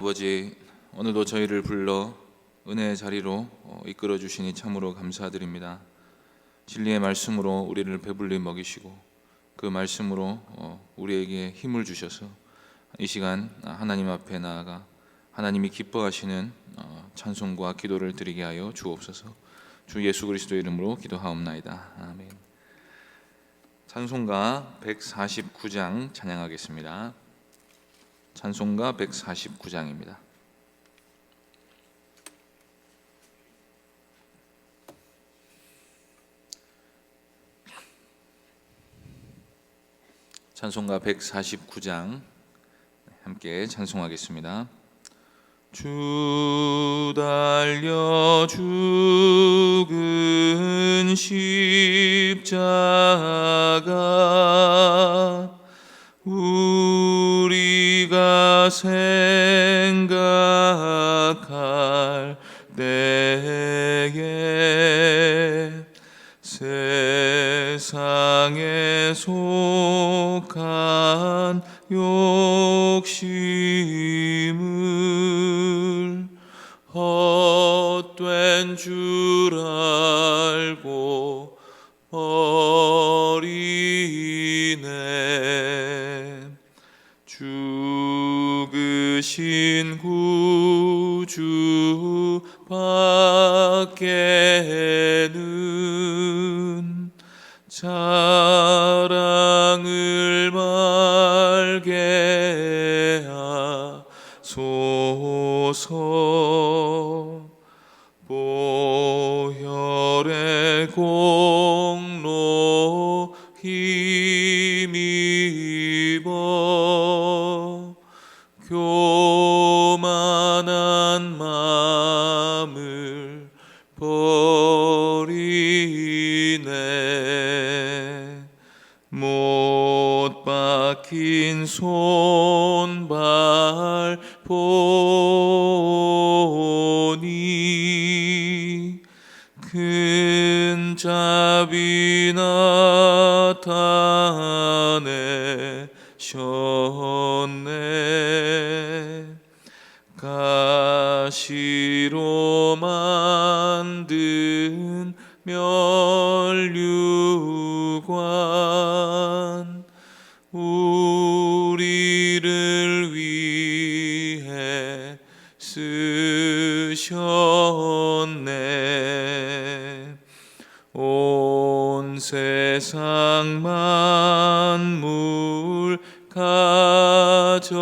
아버지, 오늘도 저희를 불러 은혜의 자리로 이끌어 주시니 참으로 감사드립니다. 진리의 말씀으로 우리를 배불리 먹이시고 그 말씀으로 우리에게 힘을 주셔서 이 시간 하나님 앞에 나아가 하나님이 기뻐하시는 찬송과 기도를 드리게 하여 주옵소서. 주 예수 그리스도의 이름으로 기도하옵나이다. 아멘. 찬송가 149장 찬양하겠습니다. 찬송가 149장입니다. 찬송가 149장 함께 찬송하겠습니다. 주 달려 죽은 십자가 우리가 생각할 때에 세상에 속한 욕심을 헛된 줄 알고 버리네. 죽으신 구주 밖에는 자랑을 말게 하소서. 보혈의 공로 힘입어 교만한 마음을 버리네. 못 박힌 손발 보니 큰 자비 나타내셨네. 가시로 만든 면류관 우리를 위해 쓰셨네. 온 세상 만물 가져도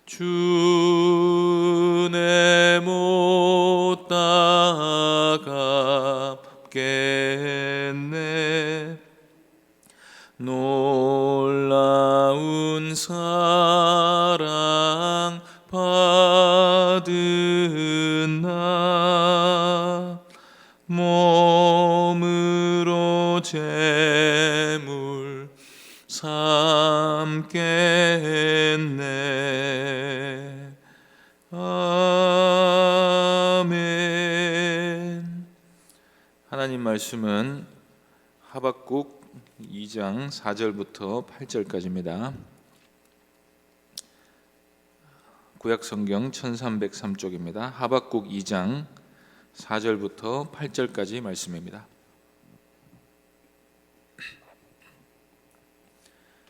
주내 못 따갑겠네. 놀라운 사랑 받은 나 몸으로 제물 삼겠네. 아멘. 하나님 말씀은 하박국 2장 4절부터 8절까지입니다. 구약성경 1303쪽입니다. 하박국 2장 4절부터 8절까지 말씀입니다.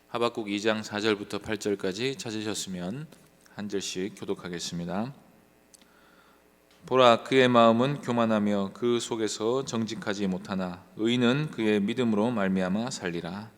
하박국 2장 4절부터 8절까지 찾으셨으면 한 절씩 교독하겠습니다. 보라, 그의 마음은 교만하며 그 속에서 정직하지 못하나 의인은 그의 믿음으로 말미암아 살리라.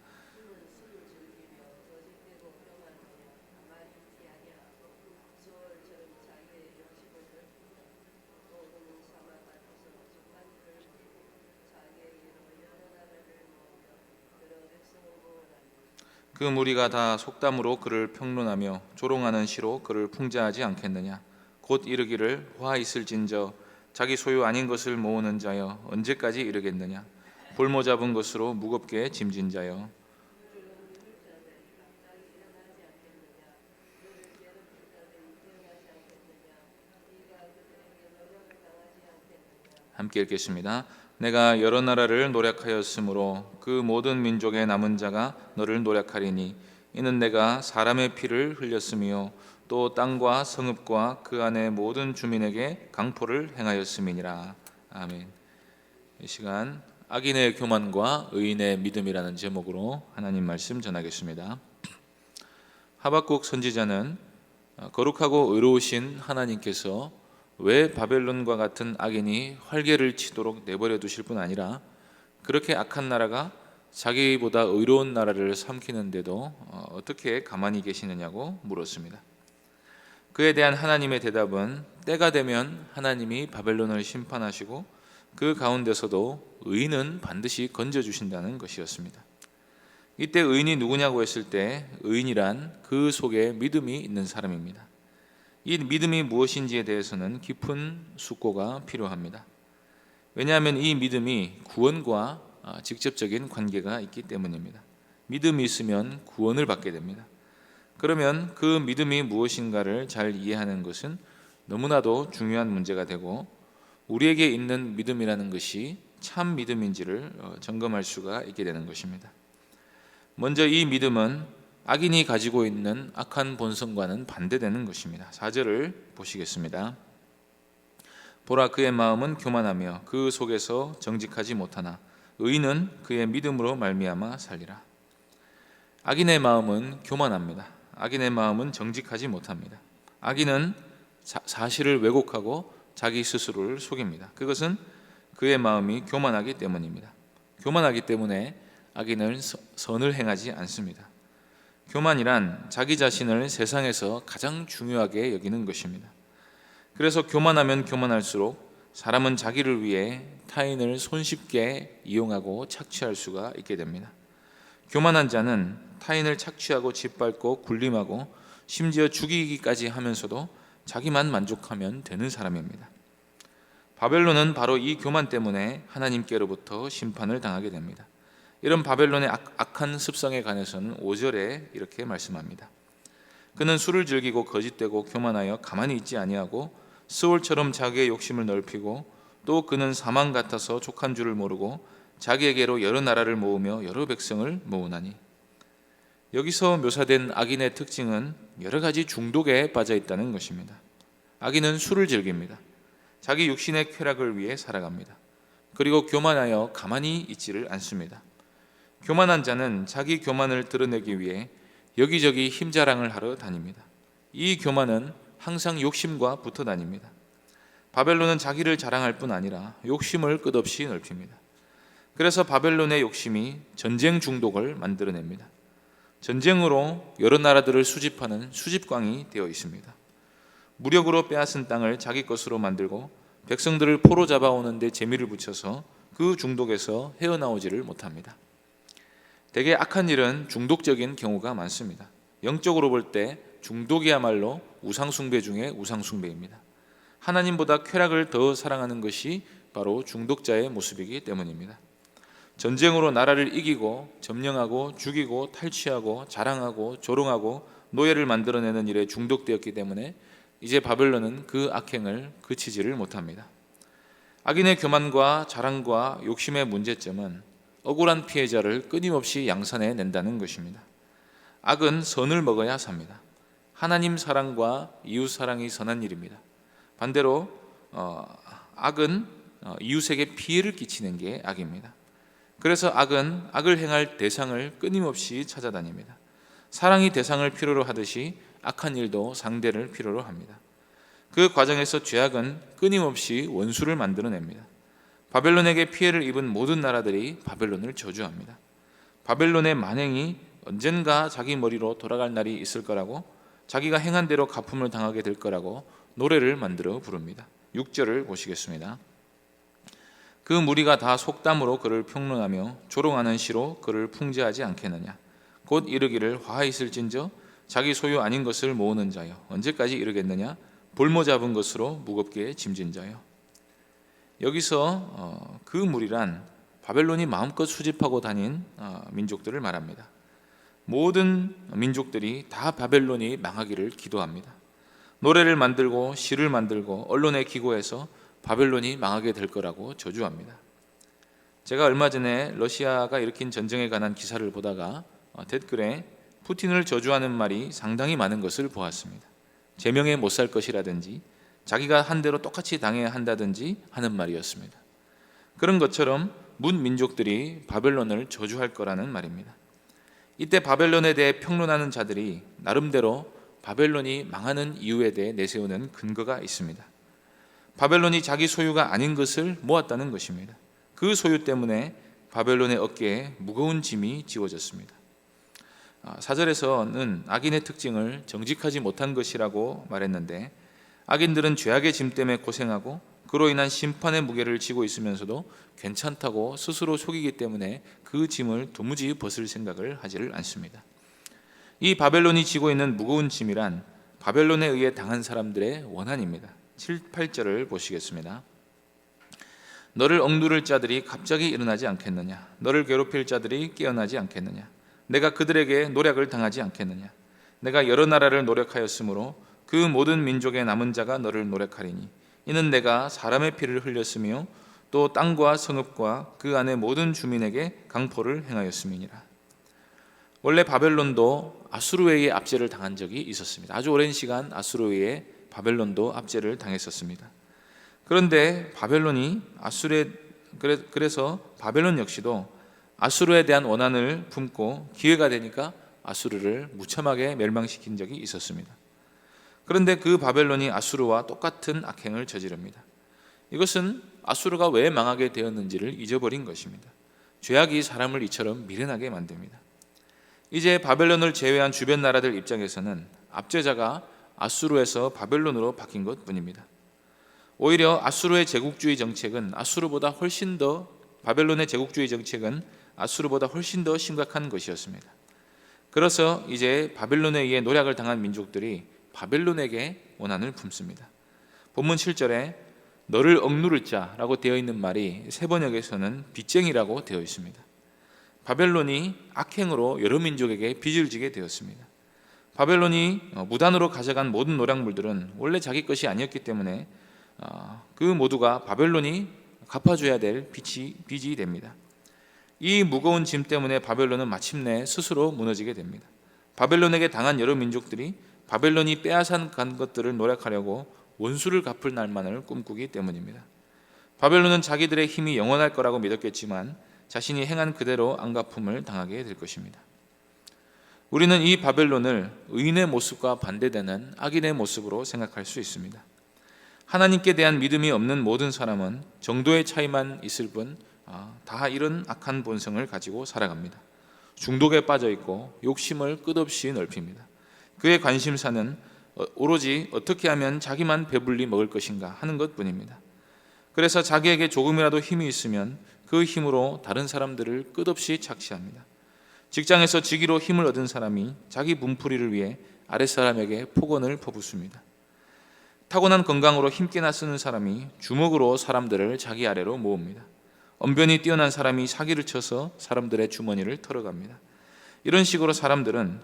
그 무리가 다 속담으로 그를 평론하며 조롱하는 시로 그를 풍자하지 않겠느냐. 곧 이르기를 화 있을진저 자기 소유 아닌 것을 모으는 자여 언제까지 이르겠느냐. 볼모 잡은 것으로 무겁게 짐진 자여. 함께 읽겠습니다. 내가 여러 나라를 노략하였으므로 그 모든 민족의 남은 자가 너를 노략하리니 이는 내가 사람의 피를 흘렸으며 또 땅과 성읍과 그 안의 모든 주민에게 강포를 행하였음이니라. 아멘. 이 시간 악인의 교만과 의인의 믿음이라는 제목으로 하나님 말씀 전하겠습니다. 하박국 선지자는 거룩하고 의로우신 하나님께서 왜 바벨론과 같은 악인이 활개를 치도록 내버려 두실 뿐 아니라 그렇게 악한 나라가 자기보다 의로운 나라를 삼키는데도 어떻게 가만히 계시느냐고 물었습니다. 그에 대한 하나님의 대답은 때가 되면 하나님이 바벨론을 심판하시고 그 가운데서도 의인은 반드시 건져주신다는 것이었습니다. 이때 의인이 누구냐고 했을 때 의인이란 그 속에 믿음이 있는 사람입니다. 이 믿음이 무엇인지에 대해서는 깊은 숙고가 필요합니다. 왜냐하면 이 믿음이 구원과 직접적인 관계가 있기 때문입니다. 믿음이 있으면 구원을 받게 됩니다. 그러면 그 믿음이 무엇인가를 잘 이해하는 것은 너무나도 중요한 문제가 되고 우리에게 있는 믿음이라는 것이 참 믿음인지를 점검할 수가 있게 되는 것입니다. 먼저 이 믿음은 악인이 가지고 있는 악한 본성과는 반대되는 것입니다. 4절을 보시겠습니다. 보라, 그의 마음은 교만하며 그 속에서 정직하지 못하나 의인은 그의 믿음으로 말미암아 살리라. 악인의 마음은 교만합니다. 악인의 마음은 정직하지 못합니다. 악인은 사실을 왜곡하고 자기 스스로를 속입니다. 그것은 그의 마음이 교만하기 때문입니다. 교만하기 때문에 악인은 선을 행하지 않습니다. 교만이란 자기 자신을 세상에서 가장 중요하게 여기는 것입니다. 그래서 교만하면 교만할수록 사람은 자기를 위해 타인을 손쉽게 이용하고 착취할 수가 있게 됩니다. 교만한 자는 타인을 착취하고 짓밟고 군림하고 심지어 죽이기까지 하면서도 자기만 만족하면 되는 사람입니다. 바벨론은 바로 이 교만 때문에 하나님께로부터 심판을 당하게 됩니다. 이런 바벨론의 악한 습성에 관해서는 5절에 이렇게 말씀합니다. 그는 술을 즐기고 거짓되고 교만하여 가만히 있지 아니하고 스올처럼 자기의 욕심을 넓히고 또 그는 사망 같아서 족한 줄을 모르고 자기에게로 여러 나라를 모으며 여러 백성을 모으나니. 여기서 묘사된 악인의 특징은 여러 가지 중독에 빠져 있다는 것입니다. 악인은 술을 즐깁니다. 자기 육신의 쾌락을 위해 살아갑니다. 그리고 교만하여 가만히 있지를 않습니다. 교만한 자는 자기 교만을 드러내기 위해 여기저기 힘자랑을 하러 다닙니다. 이 교만은 항상 욕심과 붙어 다닙니다. 바벨론은 자기를 자랑할 뿐 아니라 욕심을 끝없이 넓힙니다. 그래서 바벨론의 욕심이 전쟁 중독을 만들어냅니다. 전쟁으로 여러 나라들을 수집하는 수집광이 되어 있습니다. 무력으로 빼앗은 땅을 자기 것으로 만들고 백성들을 포로 잡아오는데 재미를 붙여서 그 중독에서 헤어나오지를 못합니다. 대개 악한 일은 중독적인 경우가 많습니다. 영적으로 볼 때 중독이야말로 우상숭배 중에 우상숭배입니다. 하나님보다 쾌락을 더 사랑하는 것이 바로 중독자의 모습이기 때문입니다. 전쟁으로 나라를 이기고 점령하고 죽이고 탈취하고 자랑하고 조롱하고 노예를 만들어내는 일에 중독되었기 때문에 이제 바벨론은 그 악행을 그치지를 못합니다. 악인의 교만과 자랑과 욕심의 문제점은 억울한 피해자를 끊임없이 양산해 낸다는 것입니다. 악은 선을 먹어야 삽니다. 하나님 사랑과 이웃 사랑이 선한 일입니다. 반대로 악은 이웃에게 피해를 끼치는 게 악입니다. 그래서 악은 악을 행할 대상을 끊임없이 찾아다닙니다. 사랑이 대상을 필요로 하듯이 악한 일도 상대를 필요로 합니다. 그 과정에서 죄악은 끊임없이 원수를 만들어냅니다. 바벨론에게 피해를 입은 모든 나라들이 바벨론을 저주합니다. 바벨론의 만행이 언젠가 자기 머리로 돌아갈 날이 있을 거라고, 자기가 행한 대로 갚음을 당하게 될 거라고 노래를 만들어 부릅니다. 6절을 보시겠습니다. 그 무리가 다 속담으로 그를 평론하며 조롱하는 시로 그를 풍자하지 않겠느냐. 곧 이르기를 화가 있을진저 자기 소유 아닌 것을 모으는 자여 언제까지 이르겠느냐. 볼모 잡은 것으로 무겁게 짐진 자여. 여기서 그 무리란 바벨론이 마음껏 수집하고 다닌 민족들을 말합니다. 모든 민족들이 다 바벨론이 망하기를 기도합니다. 노래를 만들고 시를 만들고 언론에 기고해서 바벨론이 망하게 될 거라고 저주합니다. 제가 얼마 전에 러시아가 일으킨 전쟁에 관한 기사를 보다가 댓글에 푸틴을 저주하는 말이 상당히 많은 것을 보았습니다. 제명에 못 살 것이라든지 자기가 한 대로 똑같이 당해야 한다든지 하는 말이었습니다. 그런 것처럼 문민족들이 바벨론을 저주할 거라는 말입니다. 이때 바벨론에 대해 평론하는 자들이 나름대로 바벨론이 망하는 이유에 대해 내세우는 근거가 있습니다. 바벨론이 자기 소유가 아닌 것을 모았다는 것입니다. 그 소유 때문에 바벨론의 어깨에 무거운 짐이 지워졌습니다. 4절에서는 악인의 특징을 정직하지 못한 것이라고 말했는데, 악인들은 죄악의 짐 때문에 고생하고 그로 인한 심판의 무게를 지고 있으면서도 괜찮다고 스스로 속이기 때문에 그 짐을 도무지 벗을 생각을 하지를 않습니다. 이 바벨론이 지고 있는 무거운 짐이란 바벨론에 의해 당한 사람들의 원한입니다. 7, 8절을 보시겠습니다. 너를 억누를 자들이 갑자기 일어나지 않겠느냐? 너를 괴롭힐 자들이 깨어나지 않겠느냐? 내가 그들에게 노략을 당하지 않겠느냐? 내가 여러 나라를 노력하였으므로 그 모든 민족의 남은 자가 너를 노력하리니 이는 내가 사람의 피를 흘렸으며 또 땅과 성읍과 그 안의 모든 주민에게 강포를 행하였음이니라. 원래 바벨론도 아수르에 압제를 당한 적이 있었습니다. 아주 오랜 시간 아수르에 바벨론도 압제를 당했었습니다. 그런데 바벨론이 그래서 바벨론 역시도 아수르에 대한 원한을 품고 기회가 되니까 아수르를 무참하게 멸망시킨 적이 있었습니다. 그런데 그 바벨론이 아수르와 똑같은 악행을 저지릅니다. 이것은 아수르가 왜 망하게 되었는지를 잊어버린 것입니다. 죄악이 사람을 이처럼 미련하게 만듭니다. 이제 바벨론을 제외한 주변 나라들 입장에서는 압제자가 아수르에서 바벨론으로 바뀐 것뿐입니다. 오히려 아수르의 제국주의 정책은 바벨론의 제국주의 정책은 아수르보다 훨씬 더 심각한 것이었습니다. 그래서 이제 바벨론에 의해 노략을 당한 민족들이 바벨론에게 원한을 품습니다. 본문 7절에 너를 억누를 자라고 되어 있는 말이 세번역에서는 빚쟁이라고 되어 있습니다. 바벨론이 악행으로 여러 민족에게 빚을 지게 되었습니다. 바벨론이 무단으로 가져간 모든 노략물들은 원래 자기 것이 아니었기 때문에 그 모두가 바벨론이 갚아줘야 될 빚이 됩니다. 이 무거운 짐 때문에 바벨론은 마침내 스스로 무너지게 됩니다. 바벨론에게 당한 여러 민족들이 바벨론이 빼앗아 간 것들을 노력하려고 원수를 갚을 날만을 꿈꾸기 때문입니다. 바벨론은 자기들의 힘이 영원할 거라고 믿었겠지만 자신이 행한 그대로 안갚음을 당하게 될 것입니다. 우리는 이 바벨론을 의인의 모습과 반대되는 악인의 모습으로 생각할 수 있습니다. 하나님께 대한 믿음이 없는 모든 사람은 정도의 차이만 있을 뿐 다 이런 악한 본성을 가지고 살아갑니다. 중독에 빠져 있고 욕심을 끝없이 넓힙니다. 그의 관심사는 오로지 어떻게 하면 자기만 배불리 먹을 것인가 하는 것뿐입니다. 그래서 자기에게 조금이라도 힘이 있으면 그 힘으로 다른 사람들을 끝없이 착시합니다. 직장에서 직위로 힘을 얻은 사람이 자기 분풀이를 위해 아랫사람에게 폭언을 퍼붓습니다. 타고난 건강으로 힘께나 쓰는 사람이 주먹으로 사람들을 자기 아래로 모읍니다. 언변이 뛰어난 사람이 사기를 쳐서 사람들의 주머니를 털어갑니다. 이런 식으로 사람들은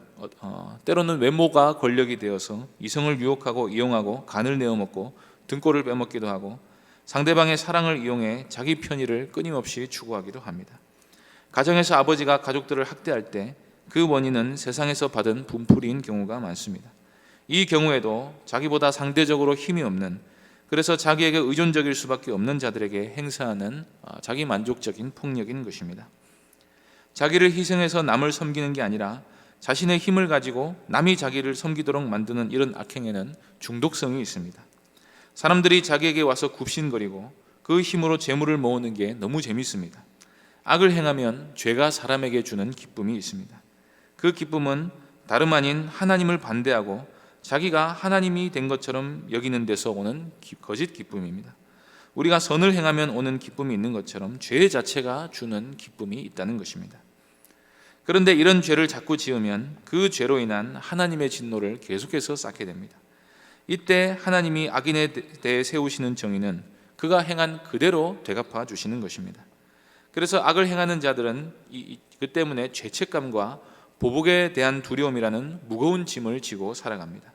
때로는 외모가 권력이 되어서 이성을 유혹하고 이용하고 간을 내어먹고 등골을 빼먹기도 하고 상대방의 사랑을 이용해 자기 편의를 끊임없이 추구하기도 합니다. 가정에서 아버지가 가족들을 학대할 때 그 원인은 세상에서 받은 분풀이인 경우가 많습니다. 이 경우에도 자기보다 상대적으로 힘이 없는, 그래서 자기에게 의존적일 수밖에 없는 자들에게 행사하는 자기 만족적인 폭력인 것입니다. 자기를 희생해서 남을 섬기는 게 아니라 자신의 힘을 가지고 남이 자기를 섬기도록 만드는 이런 악행에는 중독성이 있습니다. 사람들이 자기에게 와서 굽신거리고 그 힘으로 재물을 모으는 게 너무 재밌습니다. 악을 행하면 죄가 사람에게 주는 기쁨이 있습니다. 그 기쁨은 다름 아닌 하나님을 반대하고 자기가 하나님이 된 것처럼 여기는 데서 오는 거짓 기쁨입니다. 우리가 선을 행하면 오는 기쁨이 있는 것처럼 죄 자체가 주는 기쁨이 있다는 것입니다. 그런데 이런 죄를 자꾸 지으면 그 죄로 인한 하나님의 진노를 계속해서 쌓게 됩니다. 이때 하나님이 악인에 대해 세우시는 정의는 그가 행한 그대로 되갚아 주시는 것입니다. 그래서 악을 행하는 자들은 그 때문에 죄책감과 보복에 대한 두려움이라는 무거운 짐을 지고 살아갑니다.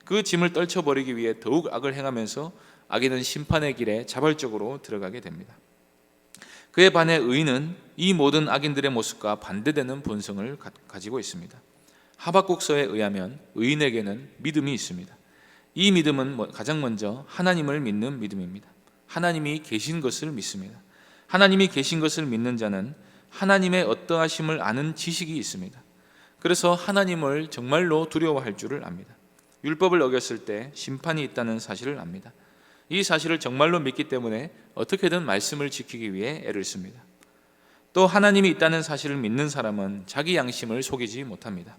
그 짐을 떨쳐버리기 위해 더욱 악을 행하면서 악인은 심판의 길에 자발적으로 들어가게 됩니다. 그에 반해 의인은 이 모든 악인들의 모습과 반대되는 본성을 가지고 있습니다. 하박국서에 의하면 의인에게는 믿음이 있습니다. 이 믿음은 가장 먼저 하나님을 믿는 믿음입니다. 하나님이 계신 것을 믿습니다. 하나님이 계신 것을 믿는 자는 하나님의 어떠하심을 아는 지식이 있습니다. 그래서 하나님을 정말로 두려워할 줄을 압니다. 율법을 어겼을 때 심판이 있다는 사실을 압니다. 이 사실을 정말로 믿기 때문에 어떻게든 말씀을 지키기 위해 애를 씁니다. 또 하나님이 있다는 사실을 믿는 사람은 자기 양심을 속이지 못합니다.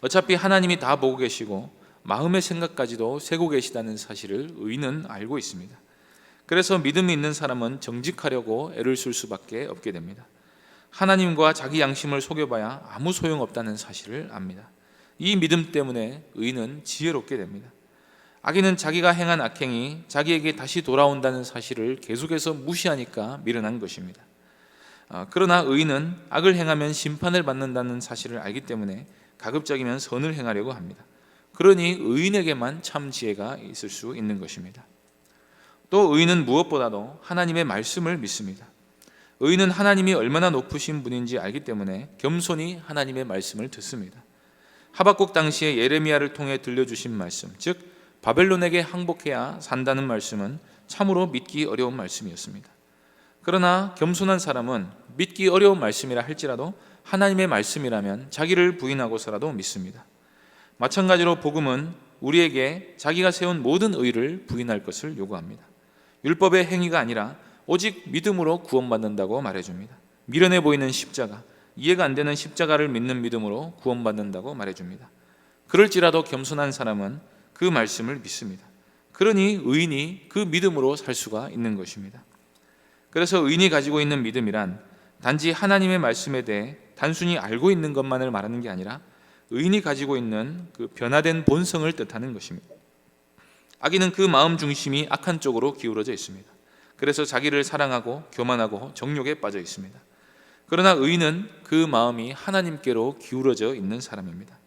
어차피 하나님이 다 보고 계시고 마음의 생각까지도 세고 계시다는 사실을 의인은 알고 있습니다. 그래서 믿음이 있는 사람은 정직하려고 애를 쓸 수밖에 없게 됩니다. 하나님과 자기 양심을 속여봐야 아무 소용없다는 사실을 압니다. 이 믿음 때문에 의인은 지혜롭게 됩니다. 악인은 자기가 행한 악행이 자기에게 다시 돌아온다는 사실을 계속해서 무시하니까 미련한 것입니다. 그러나 의인은 악을 행하면 심판을 받는다는 사실을 알기 때문에 가급적이면 선을 행하려고 합니다. 그러니 의인에게만 참 지혜가 있을 수 있는 것입니다. 또 의인은 무엇보다도 하나님의 말씀을 믿습니다. 의인은 하나님이 얼마나 높으신 분인지 알기 때문에 겸손히 하나님의 말씀을 듣습니다. 하박국 당시에 예레미야를 통해 들려주신 말씀, 즉 바벨론에게 항복해야 산다는 말씀은 참으로 믿기 어려운 말씀이었습니다. 그러나 겸손한 사람은 믿기 어려운 말씀이라 할지라도 하나님의 말씀이라면 자기를 부인하고서라도 믿습니다. 마찬가지로 복음은 우리에게 자기가 세운 모든 의를 부인할 것을 요구합니다. 율법의 행위가 아니라 오직 믿음으로 구원받는다고 말해줍니다. 미련해 보이는 십자가, 이해가 안 되는 십자가를 믿는 믿음으로 구원받는다고 말해줍니다. 그럴지라도 겸손한 사람은 그 말씀을 믿습니다. 그러니 의인이 그 믿음으로 살 수가 있는 것입니다. 그래서 의인이 가지고 있는 믿음이란 단지 하나님의 말씀에 대해 단순히 알고 있는 것만을 말하는 게 아니라 의인이 가지고 있는 그 변화된 본성을 뜻하는 것입니다. 악인은 그 마음 중심이 악한 쪽으로 기울어져 있습니다. 그래서 자기를 사랑하고 교만하고 정욕에 빠져 있습니다. 그러나 의인은 그 마음이 하나님께로 기울어져 있는 사람입니다.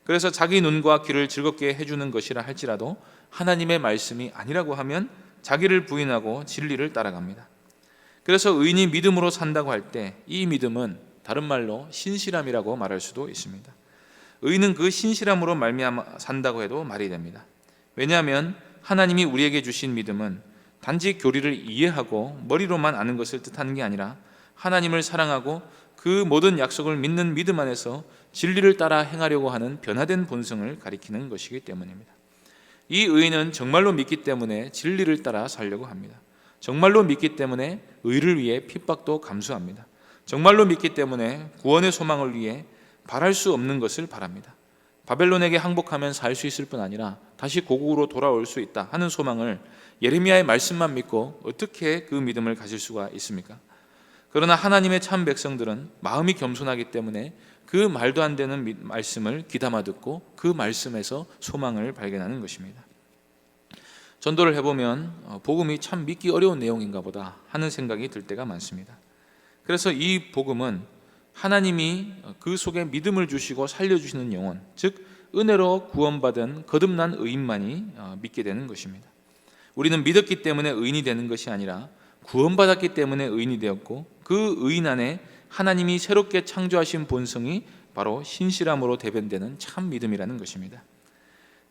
그래서 자기 눈과 귀를 즐겁게 해주는 것이라 할지라도 하나님의 말씀이 아니라고 하면 자기를 부인하고 진리를 따라갑니다. 그래서 의인이 믿음으로 산다고 할 때 이 믿음은 다른 말로 신실함이라고 말할 수도 있습니다. 의인은 그 신실함으로 말미암아 산다고 해도 말이 됩니다. 왜냐하면 하나님이 우리에게 주신 믿음은 단지 교리를 이해하고 머리로만 아는 것을 뜻하는 게 아니라 하나님을 사랑하고 그 모든 약속을 믿는 믿음 안에서 진리를 따라 행하려고 하는 변화된 본성을 가리키는 것이기 때문입니다. 이 의인은 정말로 믿기 때문에 진리를 따라 살려고 합니다. 정말로 믿기 때문에 의를 위해 핍박도 감수합니다. 정말로 믿기 때문에 구원의 소망을 위해 바랄 수 없는 것을 바랍니다. 바벨론에게 항복하면 살 수 있을 뿐 아니라 다시 고국으로 돌아올 수 있다 하는 소망을 예레미야의 말씀만 믿고 어떻게 그 믿음을 가질 수가 있습니까? 그러나 하나님의 참 백성들은 마음이 겸손하기 때문에 그 말도 안 되는 말씀을 귀담아 듣고 그 말씀에서 소망을 발견하는 것입니다. 전도를 해보면 복음이 참 믿기 어려운 내용인가 보다 하는 생각이 들 때가 많습니다. 그래서 이 복음은 하나님이 그 속에 믿음을 주시고 살려주시는 영혼, 즉 은혜로 구원받은 거듭난 의인만이 믿게 되는 것입니다. 우리는 믿었기 때문에 의인이 되는 것이 아니라 구원받았기 때문에 의인이 되었고 그 의인 안에 하나님이 새롭게 창조하신 본성이 바로 신실함으로 대변되는 참 믿음이라는 것입니다.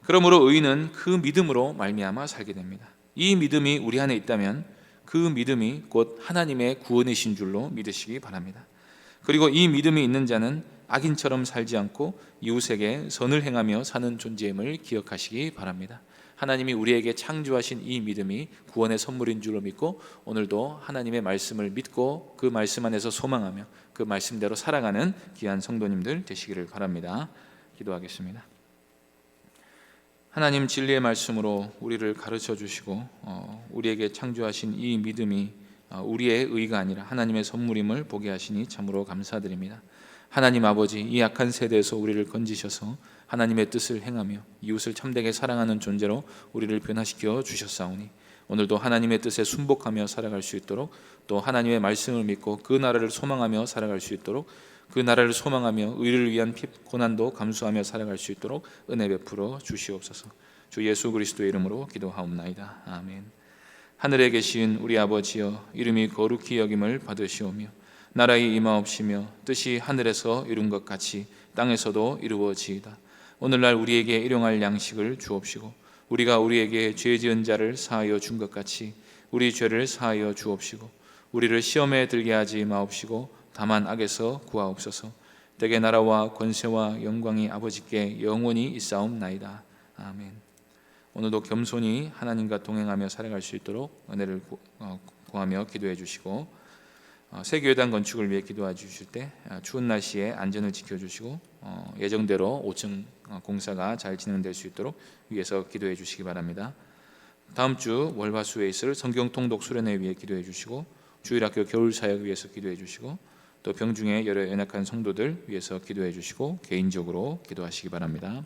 그러므로 의인은 그 믿음으로 말미암아 살게 됩니다. 이 믿음이 우리 안에 있다면 그 믿음이 곧 하나님의 구원이신 줄로 믿으시기 바랍니다. 그리고 이 믿음이 있는 자는 악인처럼 살지 않고 이웃에게 선을 행하며 사는 존재임을 기억하시기 바랍니다. 하나님이 우리에게 창조하신 이 믿음이 구원의 선물인 줄로 믿고 오늘도 하나님의 말씀을 믿고 그 말씀 안에서 소망하며 그 말씀대로 살아가는 귀한 성도님들 되시기를 바랍니다. 기도하겠습니다. 하나님 진리의 말씀으로 우리를 가르쳐 주시고 우리에게 창조하신 이 믿음이 우리의 의가 아니라 하나님의 선물임을 보게 하시니 참으로 감사드립니다. 하나님 아버지, 이 악한 세대에서 우리를 건지셔서 하나님의 뜻을 행하며 이웃을 참되게 사랑하는 존재로 우리를 변화시켜 주셨사오니 오늘도 하나님의 뜻에 순복하며 살아갈 수 있도록 또 하나님의 말씀을 믿고 그 나라를 소망하며 살아갈 수 있도록 그 나라를 소망하며 의를 위한 고난도 감수하며 살아갈 수 있도록 은혜 베풀어 주시옵소서. 주 예수 그리스도의 이름으로 기도하옵나이다. 아멘. 하늘에 계신 우리 아버지여, 이름이 거룩히 여김을 받으시오며 나라의 임하옵시며 뜻이 하늘에서 이룬 것 같이 땅에서도 이루어지이다. 오늘날 우리에게 일용할 양식을 주옵시고 우리가 우리에게 죄 지은 자를 사하여 준 것 같이 우리 죄를 사하여 주옵시고 우리를 시험에 들게 하지 마옵시고 다만 악에서 구하옵소서. 대개 나라와 권세와 영광이 아버지께 영원히 있사옵나이다. 아멘. 오늘도 겸손히 하나님과 동행하며 살아갈 수 있도록 은혜를 구하며 기도해 주시고, 새 교회당 건축을 위해 기도해 주실 때 추운 날씨에 안전을 지켜주시고 예정대로 5층 공사가 잘 진행될 수 있도록 위해서 기도해 주시기 바랍니다. 다음 주 월화수에 있을 성경 통독 수련회 위해 기도해 주시고, 주일학교 겨울 사역 위해서 기도해 주시고, 또 병중에 여러 연약한 성도들 위해서 기도해 주시고 개인적으로 기도하시기 바랍니다.